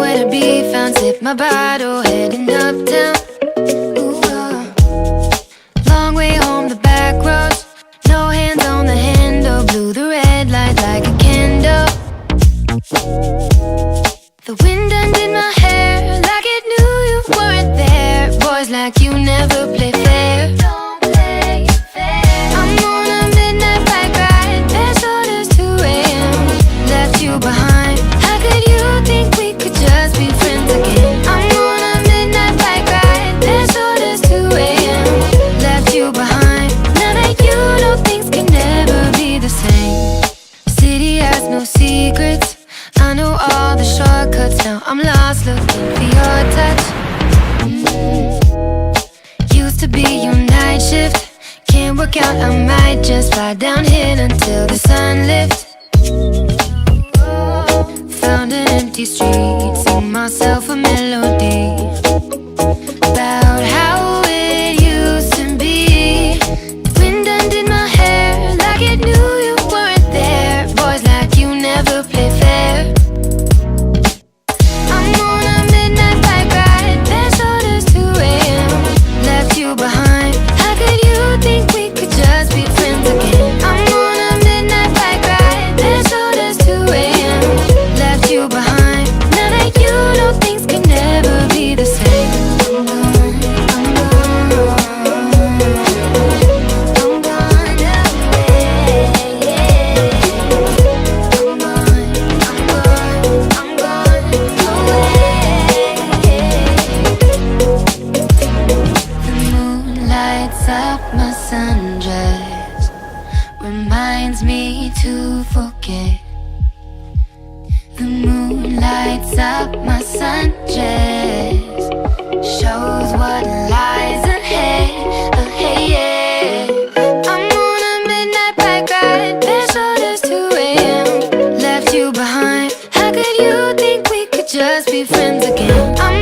Nowhere to be found, sip my bottle, heading uptown. Ooh, long way home, the back roads. No hands on the handle, blew the red light like a candle. The wind undid my hair like it knew you weren't there. Boys like you never play fair. I'm on a midnight bike ride, as old as 2 a.m. Left you behind. How could you think we could just be friends again? I'm on a midnight bike ride, as old as 2 a.m. Left you behind. Now that you know things can never be the same. City has no secrets, I know all the shortcuts. Now I'm lost looking for your touch. Used to be your night shift. Can't work out, I might just fly downhill until the sun lifts. Found an empty street, sing myself a melody about how it used to be. The wind undid my hair like it knew you weren't there. Boys like you never play fair. I'm on a midnight bike ride, as old as 2 a.m. Left you behind. How could you think we could just be friends again? I'm on a midnight bike ride, as old as 2 a.m. Left you behind. Now that you know things can never be the same. I'm gone, I'm gone, I'm gone away. I'm gone, I'm gone, I'm gone away. The moon lights up my sundress, reminds me to forget. The moon lights up my sundress, shows what lies ahead, ahead. I'm on a midnight bike ride, as old as 2 a.m. Left you behind. How could you think we could just be friends again? I'm